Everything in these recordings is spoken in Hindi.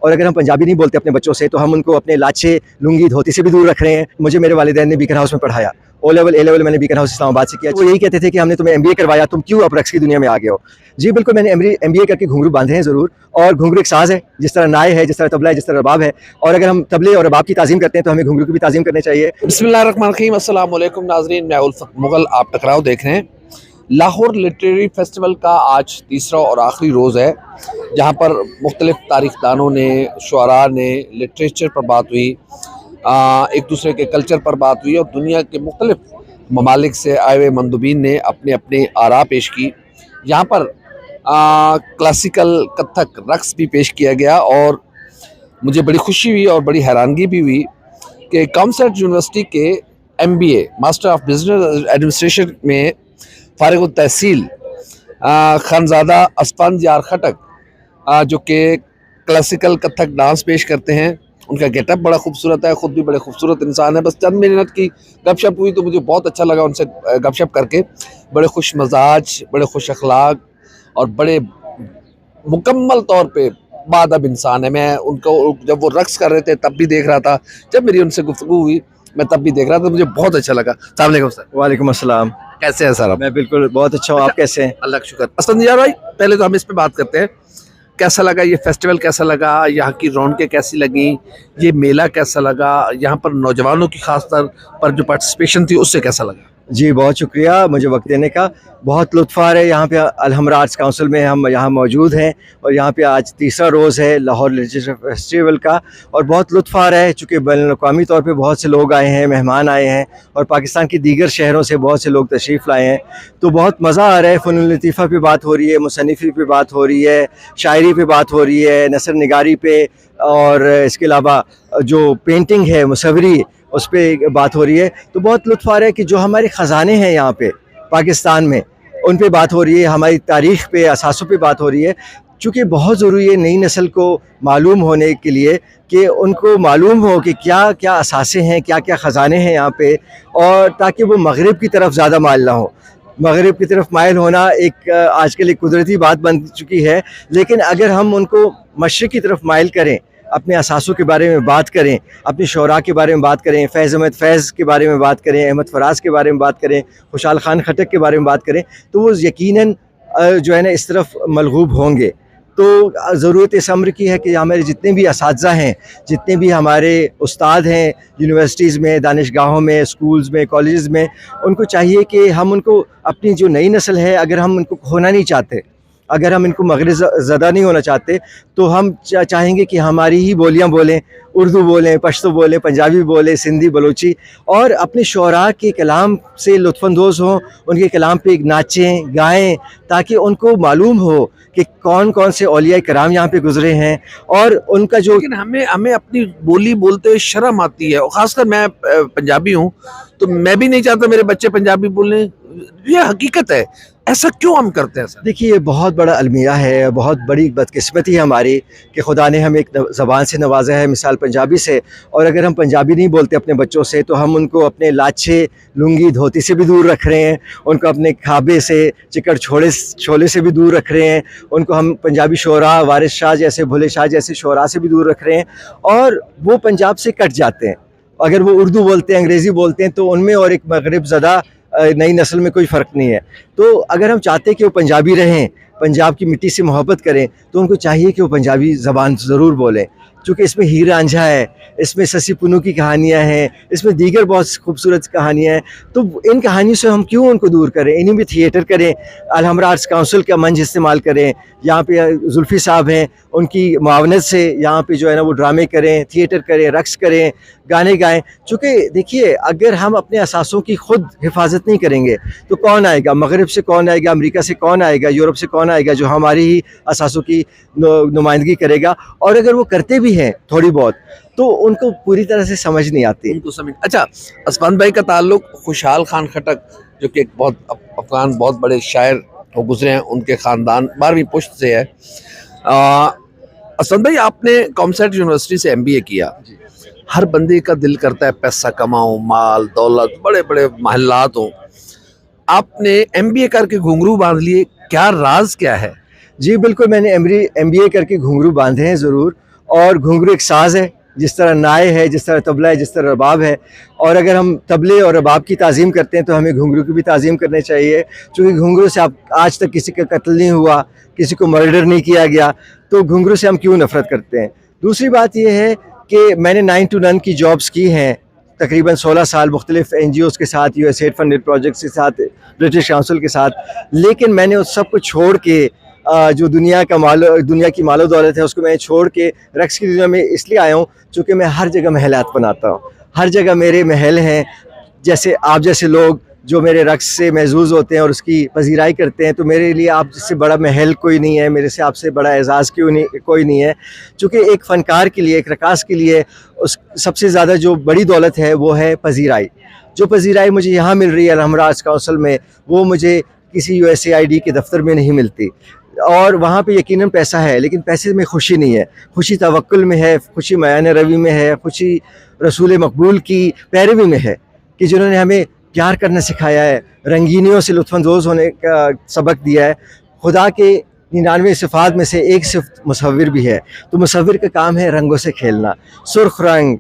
और अगर हम पंजाबी नहीं बोलते अपने बच्चों से तो हम उनको अपने लाछे, लुंगी, धोती से भी दूर रख रहे हैं। मुझे मेरे वालिदैन ने बीकन हाउस में पढ़ाया, ओ लेवल ए लेवल मैंने बीकन हाउस इस्लामाबाद से किया। वो यही कहते थे कि हमने तुम्हें MBA करवाया, तुम क्यों अब रक्स की दुनिया में आ गए हो। जी बिल्कुल, मैंने MBA करके घुंघरू बांधे हैं ज़रूर। और घुंघरू एक साज़ है, जिस तरह नाय है, जिस तरह तबला है, जिस तरह रबाब है। और अगर हम तबले और रबाब की ताज़ीम करते हैं तो हमें घुंघरू की भी ताज़ीम करनी चाहिए। बिस्मिल्लाहिर्रहमानिर्रहीम, अस्सलाम वालेकुम नाज़रीन, मैं उल्फत मुगल, आप टकराव देख रहे हैं। लाहौर लिटरेरी फेस्टिवल का आज तीसरा और आखिरी रोज़ है, जहाँ पर मुख्तलिफ तारीख़दानों ने, शुअरा ने, लिटरेचर पर बात हुई, एक दूसरे के कल्चर पर बात हुई और दुनिया के मुख्तलिफ ममालिक से आए हुए मंदुबीन ने अपने अपने आरा पेश की। यहाँ पर क्लासिकल कत्थक रक्स भी पेश किया गया और मुझे बड़ी खुशी हुई और बड़ी हैरानगी भी हुई कि कॉमसर्ट यूनिवर्सिटी के MBA master of business administration में फारिग तहसील खानज़ादा अस्फान यार खटक, जो कि क्लासिकल कत्थक डांस पेश करते हैं, उनका गेटअप बड़ा खूबसूरत है, ख़ुद भी बड़े खूबसूरत इंसान है। बस चंद मिनट की गपशप हुई तो मुझे बहुत अच्छा लगा उनसे गपशप करके। बड़े खुश मजाज, बड़े खुश अखलाक और बड़े मुकम्मल तौर पे बादब इंसान है। मैं उनको जब वो रक्स कर रहे थे तब भी देख रहा था, जब मेरी उनसे गुफ्तगू हुई मैं तब भी देख रहा था, मुझे बहुत अच्छा लगा। अस्सलाम वालेकुम सर। वालेकुम अस्सलाम। कैसे हैं सर आप? मैं बिल्कुल बहुत अच्छा हूँ, आप कैसे हैं? अल्लाह का शुक्र। अस्फान यार भाई, पहले तो हम इस पे बात करते हैं, कैसा लगा ये फेस्टिवल, कैसा लगा, यहाँ की रौनकें कैसी लगी, ये मेला कैसा लगा, यहाँ पर नौजवानों की खास तौर पर जो पार्टिसिपेशन थी उससे कैसा लगा? जी बहुत शुक्रिया मुझे वक्त देने का। बहुत लुत्फ़ आ रहा है यहाँ पे। अलहमरा आर्ट्स काउंसिल में हम यहाँ मौजूद हैं और यहाँ पे आज तीसरा रोज़ है लाहौर लिटरेचर फेस्टिवल का और बहुत लुत्फ़ आ रहा है, चूँकि बैनुल-अक़वामी तौर पे बहुत से लोग आए हैं, मेहमान आए हैं और पाकिस्तान की दीगर शहरों से बहुत से लोग तशरीफ़ लाए हैं। तो बहुत मज़ा आ रहा है। फ़नून लतीफ़ा पे बात हो रही है, मुसन्निफ़ी पे बात हो रही है, शायरी पे बात हो रही है, नसर निगारी पे, और इसके अलावा जो पेंटिंग है, मुसव्वरी, उस पर बात हो रही है। तो बहुत लुत्फ़ आ रहा है कि जो हमारे ख़जाने हैं यहाँ पे पाकिस्तान में, उन पे बात हो रही है, हमारी तारीख़ पे, असासों पे बात हो रही है। चूँकि बहुत ज़रूरी है नई नस्ल को मालूम होने के लिए कि उनको मालूम हो कि क्या क्या असासे हैं, क्या क्या ख़जाने हैं यहाँ पे, और ताकि वो मग़रिब की तरफ ज़्यादा माइल ना हो। मग़रिब की तरफ माइल होना एक आजकल एक कुदरती बात बन चुकी है, लेकिन अगर हम उनको मशरिक़ की तरफ माइल करें, अपने असासों के बारे में बात करें, अपने शोरा के बारे में बात करें, फैज़ अहमद फैज़ के बारे में बात करें, अहमद फराज के बारे में बात करें, खुशहाल खान खटक के बारे में बात करें, तो वो यकीनन जो है ना इस तरफ मलगूब होंगे। तो ज़रूरत इस अम्र की है कि हमारे जितने भी असातिज़ा हैं, जितने भी हमारे उस्ताद हैं यूनिवर्सिटीज़ में, दानिशगाहों में, स्कूल्स में, कॉलेजेस में, उनको चाहिए कि हम उनको अपनी जो नई नस्ल है, अगर हम उनको खोना नहीं चाहते, अगर हम इनको मग़रिब ज़दा नहीं होना चाहते, तो हम चाहेंगे कि हमारी ही बोलियाँ बोलें, उर्दू बोलें, पश्तो बोलें, पंजाबी बोलें, सिंधी, बलोची, और अपने शोरा के कलाम से लुत्फ़अंदोज़ हों, उनके कलाम पे नाचें, गाएं, ताकि उनको मालूम हो कि कौन कौन से औलिया कराम यहाँ पे गुज़रे हैं और उनका जो। लेकिन हमें अपनी बोली बोलते हुए शर्म आती है, और ख़ासकर मैं पंजाबी हूँ तो मैं भी नहीं चाहता मेरे बच्चे पंजाबी बोलें। ये हकीकत है, ऐसा क्यों हम करते हैं सर? देखिए, ये बहुत बड़ा अलमिया है, बहुत बड़ी बदकिस्मती है हमारी कि खुदा ने हमें एक ज़बान से नवाजा है, मिसाल पंजाबी से। और अगर हम पंजाबी नहीं बोलते अपने बच्चों से तो हम उनको अपने लाछे, लुंगी, धोती से भी दूर रख रहे हैं, उनको अपने खाबे से, चिकड़ छोले से भी दूर रख रहे हैं, उनको हम पंजाबी शोरा, वारिस शाह जैसे, भुले शाह जैसे शोरा से भी दूर रख रहे हैं, और वो पंजाब से कट जाते हैं। अगर वो उर्दू बोलते हैं, अंग्रेज़ी बोलते हैं, तो उनमें और एक मग़रिब ज़दा नई नस्ल में कोई फ़र्क नहीं है। तो अगर हम चाहते हैं कि वो पंजाबी रहें, पंजाब की मिट्टी से मोहब्बत करें, तो उनको चाहिए कि वो पंजाबी ज़बान ज़रूर बोलें। चूँकि इसमें हीर रांझा है, इसमें ससी पुन्नू की कहानियाँ हैं, इसमें दीगर बहुत खूबसूरत कहानियाँ हैं, तो इन कहानियों से हम क्यों उनको दूर करें? इन्हीं में थिएटर करें, अलहमरा आर्ट्स काउंसिल का मंच इस्तेमाल करें, यहाँ पे जुल्फ़ी साहब हैं, उनकी मुआवनत से यहाँ पे जो है ना वो ड्रामे करें, थिएटर करें, रक़्स करें, गाने गाएँ। चूँकि देखिए, अगर हम अपने असासों की खुद हिफाजत नहीं करेंगे तो कौन आएगा? मग़रिब से कौन आएगा? अमेरिका से कौन आएगा? यूरोप से कौन आएगा जो हमारी ही असासों की नुमाइंदगी करेगा? और अगर वो करते भी हैं थोड़ी बहुत, तो उनको पूरी तरह से समझ नहीं आती। उनको समझ। अच्छा, अस्फान भाई का ताल्लुक खुशहाल खान खटक, जो कि एक बहुत अफगान बहुत बड़े शायर वो गुजरे हैं, उनके ख़ानदान 12वीं पुश्त से है। अस्फान भाई, आपने कॉमसर्ट यूनिवर्सिटी से MBA किया। हर बंदे का दिल करता है पैसा कमाऊं, माल दौलत, बड़े बड़े महल्लात हों। आपने MBA करके घुंघरू बांध लिए, क्या राज क्या है? जी बिल्कुल, मैंने MBA करके घुंघरू बांधे हैं ज़रूर। और घुंघरू एक साज़ है, जिस तरह नाय है, जिस तरह तबला है, जिस तरह रबाब है। और अगर हम तबले और रबाब की ताज़ीम करते हैं तो हमें घुंघरू की भी ताज़ीम करनी चाहिए, क्योंकि घुंघरू से आप आज तक किसी का कत्ल नहीं हुआ, किसी को मर्डर नहीं किया गया, तो घुंघरू से हम क्यों नफ़रत करते हैं। दूसरी बात यह है कि मैंने 9 to none की जॉब्स की हैं, तकरीबन 16 साल मुख्तलिफ NGOs के साथ, USAID फंडेड प्रोजेक्ट्स के साथ, ब्रिटिश काउंसिल के साथ। लेकिन मैंने उस सब को छोड़ के जो दुनिया की मालो दौलत है उसको मैं छोड़ के रक्स की दुनिया में इसलिए आया हूँ क्योंकि मैं हर जगह महलात बनाता हूँ, हर जगह मेरे महल हैं। जैसे आप जैसे लोग जो मेरे रक्स से महजूज़ होते हैं और उसकी पजीराई करते हैं, तो मेरे लिए आप जिससे बड़ा महल कोई नहीं है, मेरे से आपसे बड़ा एजाज़ कोई नहीं है। चूँकि एक फ़नकार के लिए, एक रकास के लिए उस सबसे ज़्यादा जो बड़ी दौलत है वो है पजीराई। जो पजीराई मुझे यहाँ मिल रही है अलहमरा आर्ट्स काउंसिल में, वो मुझे किसी USAID के दफ्तर में नहीं मिलती। और वहाँ पे यकीनन पैसा है, लेकिन पैसे में खुशी नहीं है। खुशी तवक्कुल में है, खुशी मयान रवी में है, खुशी रसूल मकबूल की पैरवी में है, कि जिन्होंने हमें प्यार करना सिखाया है, रंगीनियों से लुत्फ़अंदोज़ होने का सबक दिया है। खुदा के 99 सिफ़ात में से एक सिफ़त मुसव्विर भी है, तो मुसव्विर का काम है रंगों से खेलना। सुर्ख रंग,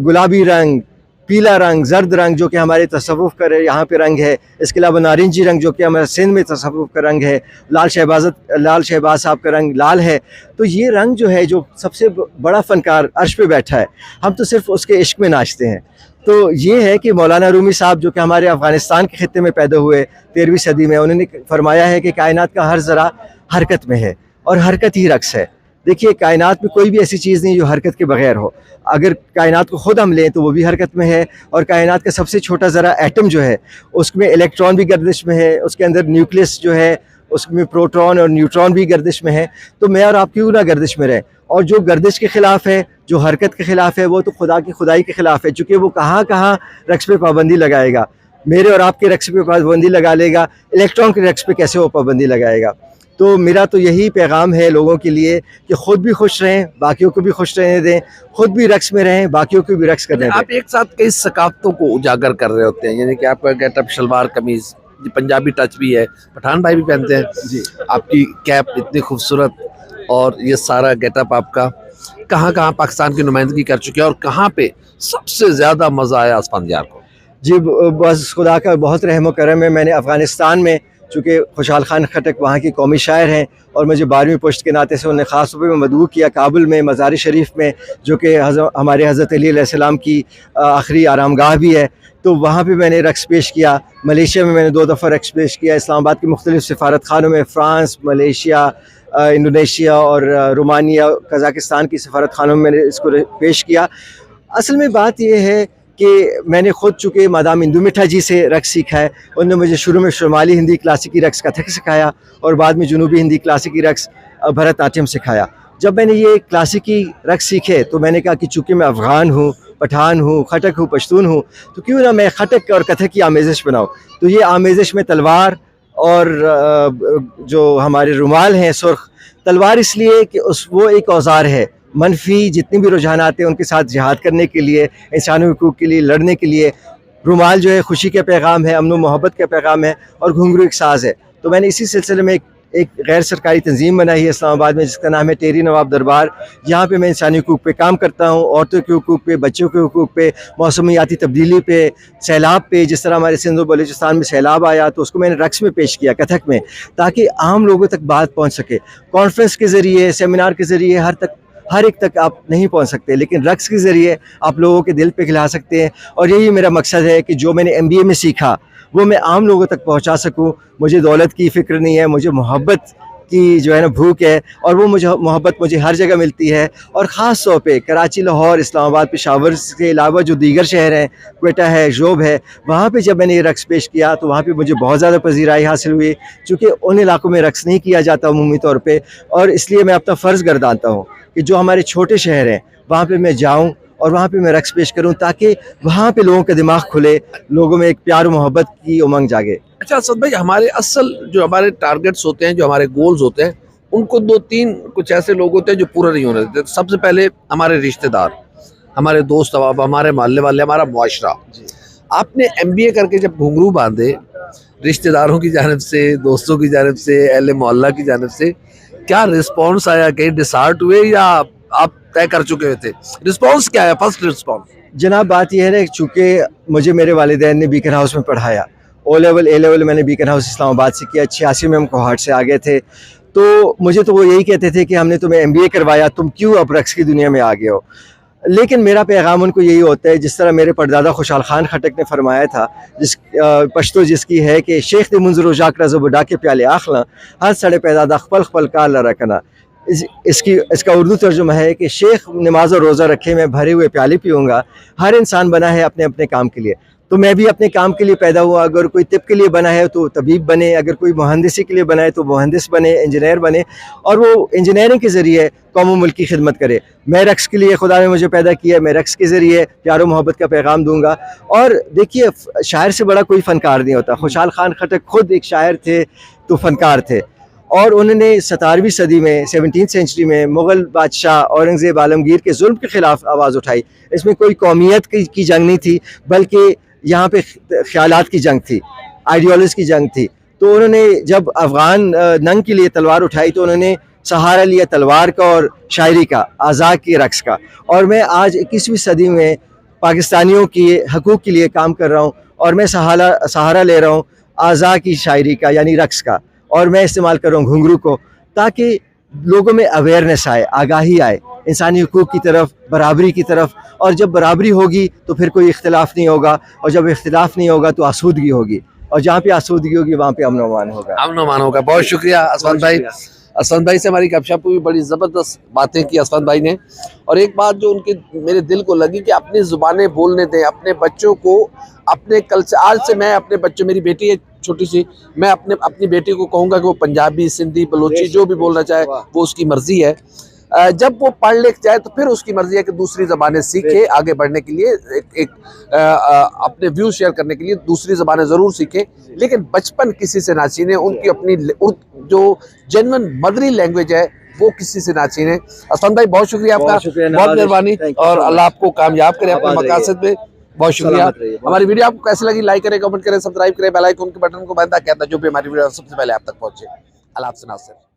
गुलाबी रंग, पीला रंग, जर्द रंग जो कि हमारे तसव्वुफ़ का यहाँ पे रंग है। इसके अलावा नारंगी रंग जो कि हमारे सिंध में तसव्वुफ़ का रंग है। लाल शहबाज साहब का रंग लाल है। तो ये रंग जो है, जो सबसे बड़ा फ़नकार अर्श पे बैठा है, हम तो सिर्फ़ उसके इश्क में नाचते हैं। तो ये है कि मौलाना रूमी साहब जो कि हमारे अफ़गानिस्तान के ख़ित्ते में पैदा हुए 13वीं सदी में, उन्होंने फरमाया है कि कायनात का हर ज़रा हरकत में है और हरकत ही रक्स है। देखिए, कायनात में कोई भी ऐसी चीज़ नहीं जो हरकत के बगैर हो। अगर कायनात को ख़ुद हम लें तो वो भी हरकत में है, और कायनात का सबसे छोटा ज़रा एटम जो है उसमें इलेक्ट्रॉन भी गर्दिश में है, उसके अंदर न्यूक्लियस जो है उसमें प्रोटॉन और न्यूट्रॉन भी गर्दिश में है। तो मैं और आप क्यों ना गर्दिश में रहें। और जो गर्दिश के ख़िलाफ़ है, जो हरकत के ख़िलाफ़ है, वो तो खुदा की खुदाई के ख़िलाफ़ है, चूँकि वो कहाँ कहाँ रक्स पे पाबंदी लगाएगा। मेरे और आपके रक्स पे पाबंदी लगा लेगा, इलेक्ट्रॉन के रक्स पे कैसे वो पाबंदी लगाएगा। तो मेरा तो यही पैगाम है लोगों के लिए कि ख़ुद भी खुश रहें, बाकियों को भी खुश रहने दें, ख़ुद भी रक्स में रहें, बाकियों को भी रक्स करने दें। आप एक साथ कई सकाफ़तों को उजागर कर रहे होते हैं, यानी कि आपका गेटअप शलवार कमीज़, पंजाबी टच भी है, पठान भाई भी पहनते हैं जी, आपकी कैप इतनी खूबसूरत, और ये सारा गेटअप आपका कहाँ कहाँ पाकिस्तान की नुमाइंदगी कर चुके हैं, और कहाँ पे सबसे ज़्यादा मज़ा आया असफंदियार को? जी, बस खुदा का बहुत रहम व करम है। मैंने अफ़गानिस्तान में, चूँकि खुशहाल खान खटक वहाँ के कौमी शायर हैं और मुझे 12वीं पुश्त के नाते से उन्हें ख़ास तौर पर मदऊ किया काबुल में मज़ार शरीफ में, जो कि हमारे हज़रत अली अलैहिस्सलाम की आखिरी आरामगाह भी है। तो वहाँ पे मैंने रक्स पेश किया। मलेशिया में मैंने 2 दफ़ा रक्स पेश किया। इस्लामाबाद के मुख्तलिफ़ सफारत खानों में, फ़्रांस, मलेशिया, इंडोनेशिया और रोमानिया, कज़ाकिस्तान की सफारत खानों में मैंने इसको पेश किया। असल में बात यह है कि मैंने ख़ुद चूँकि मादाम इंदु मिठा जी से रक्स सीखा है। उन्होंने मुझे शुरू में शुमाली हिंदी क्लासिकी रक्स कथक सिखाया और बाद में जनूबी हिंदी क्लासिकी रक्स भरतनाट्यम सिखाया। जब मैंने ये क्लासिकी रक्स सीखे तो मैंने कहा कि चूँकि मैं अफ़गान हूँ, पठान हूँ, खटक हूँ, पश्तून हूँ, तो क्यों ना मैं खटक और कथक की आमेज़श बनाऊँ। तो ये आमेज़श में तलवार और जो हमारे रुमाल हैं सुर्ख, तलवार इसलिए कि वो एक औज़ार है, मनफी जितनी भी रुझानात हैं उनके साथ जिहाद करने के लिए, इंसानी हुकूक़ के लिए लड़ने के लिए। रुमाल जो है खुशी का पैगाम है, अमन व मोहब्बत का पैगाम है, और घुंघरू एक साज़ है। तो मैंने इसी सिलसिले में एक गैर सरकारी तंजीम बनाई है इस्लामाबाद में, जिसका नाम है टेरी नवाब दरबार। यहाँ पे मैं इंसानी हुकूक़ पे काम करता हूँ, औरतों के हुकूक़ पे, बच्चों के हुकूक़ पे, मौसमियाती तब्दीली पे, सैलाब पे। जिस तरह हमारे सिंध व बलूचिस्तान में सैलाब आया तो उसको मैंने रक्स में पेश किया, कथक में, ताकि आम लोगों तक बात पहुँच सके। कॉन्फ्रेंस के ज़रिए, सेमिनार के ज़रिए हर एक तक आप नहीं पहुंच सकते, लेकिन रक्स के ज़रिए आप लोगों के दिल पे खिला सकते हैं। और यही मेरा मकसद है कि जो मैंने MBA में सीखा वो मैं आम लोगों तक पहुंचा सकूं। मुझे दौलत की फ़िक्र नहीं है, मुझे मोहब्बत की जो है ना भूख है, और वो मोहब्बत मुझे हर जगह मिलती है। और ख़ास तौर पे कराची, लाहौर, इस्लामाबाद, पेशावर के अलावा जो दीगर शहर हैं, क्वेटा है, जोब है, वहाँ पे जब मैंने ये रक्स पेश किया तो वहाँ पे मुझे बहुत ज़्यादा पजीराई हासिल हुई, चूँकि उन इलाकों में रक्स नहीं किया जाता अमूमी तौर पर। और इसलिए मैं अपना फ़र्ज़ गर्दानता हूँ कि जो हमारे छोटे शहर हैं वहाँ पे मैं जाऊँ और वहाँ पे मैं रक्स पेश करूँ, ताकि वहाँ पे लोगों का दिमाग खुले, लोगों में एक प्यार और मोहब्बत की उमंग जागे। अच्छा असद भाई, हमारे असल जो हमारे टारगेट्स होते हैं, जो हमारे गोल्स होते हैं, उनको 2-3 कुछ ऐसे लोग होते हैं जो पूरा नहीं होने देते। सबसे पहले हमारे रिश्तेदार, हमारे दोस्त अहबाब, हमारे मोहल्ले वाले, हमारा मुआशरा। आपने MBA करके जब घुंघरू बांधे, रिश्तेदारों की जानिब से, दोस्तों की जानिब से, अहले मोहल्ला की जानिब से, क्या रिस्पॉन्स आया? कहीं डिसहार्ट हुए या आप तय कर चुके थे, रिस्पॉन्स क्या है, फर्स्ट रिस्पॉन्स? जनाब बात यह है ना, चूँकि मुझे मेरे वालिदैन ने बीकन हाउस में पढ़ाया, ओ लेवल ए लेवल मैंने बीकन हाउस इस्लामाबाद से किया, 86 में हम कोहाट से आ गए थे। तो मुझे तो वो यही कहते थे कि हमने तुम्हें MBA करवाया, तुम क्यों अब रक्स की दुनिया में आ गए हो। लेकिन मेरा पैगाम उनको यही होता है, जिस तरह मेरे परदादा खुशहाल खान खटक ने फरमाया था, पश्तो जिसकी है कि शेख दे मुंजर उजाक रज़ो बुडा के प्याले आखला हर सड़े पैदादा खपल खपल का अल्लाह रखना। इसका उर्दू तर्जुमा है कि शेख नमाज और रोज़ा रखे मैं भरे हुए प्याले पीऊँगा। हर इंसान बना है अपने अपने काम के लिए, तो मैं भी अपने काम के लिए पैदा हुआ। अगर कोई तिब के लिए बना है तो तबीब बने, अगर कोई मुहंदिसी के लिए बना है तो मुहंदिस बने, इंजीनियर बने, और वो इंजीनियरिंग के ज़रिए कौम मुल्क की खिदमत करे। मैं रक्स के लिए खुदा ने मुझे पैदा किया, मैं रक्स के ज़रिए प्यार मोहब्बत का पैगाम दूंगा। और देखिए, शायर से बड़ा कोई फ़नकार नहीं होता। खुशहाल खान खटक खुद एक शायर थे तो फ़नकार थे, और उन्होंने 17वीं सदी में 17th सेंचुरी में मुग़ल बादशाह औरंगज़ेब आलमगीर के जुल्म के ख़िलाफ़ आवाज़ उठाई। इसमें कोई कौमियत की जंग नहीं थी, बल्कि यहाँ पे ख्यालात की जंग थी, आइडियोलॉजी की जंग थी। तो उन्होंने जब अफ़गान नंग के लिए तलवार उठाई तो उन्होंने सहारा लिया तलवार का और शायरी का, आज़ाद के रक्स का। और मैं आज 21वीं सदी में पाकिस्तानियों के हकूक़ के लिए काम कर रहा हूँ, और मैं सहारा ले रहा हूँ आज़ाद की शायरी का, यानी रक्स का। और मैं इस्तेमाल कर रहा हूँ घुंघरू को, ताकि लोगों में अवेयरनेस आए, आगाही आए इंसानी हुकूक की तरफ, बराबरी की तरफ। और जब बराबरी होगी तो फिर कोई इख्तिलाफ नहीं होगा, और जब इख्तिलाफ नहीं होगा तो आसूदगी होगी, और जहाँ पे आसूदगी होगी वहाँ पे अमन अमान होगा। अमन अमान होगा। बहुत शुक्रिया असफंद भाई। असफंद भाई से हमारी गपशप हुई, बड़ी ज़बरदस्त बातें की असफंद भाई ने। और एक बात जो उनके मेरे दिल को लगी कि अपनी ज़ुबानें बोलने दें, अपने बच्चों को अपने कल्चर। आज से मैं अपने बच्चों, मेरी बेटी है छोटी सी, मैं अपनी बेटी को कहूँगा कि वो पंजाबी, सिंधी, बलोची जो भी बोलना चाहे वो उसकी मर्ज़ी है। जब वो पढ़ लिख जाए तो फिर उसकी मर्जी है कि दूसरी ज़बानें सीखे, आगे बढ़ने के लिए, अपने व्यू शेयर करने के लिए दूसरी ज़बानें ज़रूर सीखें, लेकिन बचपन किसी से ना छीने। उनकी अपनी जो जेन्युइन मदरी लैंग्वेज है वो किसी से ना छीने। असफंद भाई बहुत शुक्रिया आपका, बहुत मेहरबानी, और अल्लाह आपको कामयाब करे अपने मकासद में। बहुत शुक्रिया। हमारी वीडियो आपको कैसी लगी, लाइक करें, कमेंट करें, सब्सक्राइब करें, बेल आइकन के बटन को बंद किया था, जो भी हमारी वीडियो सबसे पहले आप तक पहुंचे। अल्लाह हाफ़िज़ नाज़रीन।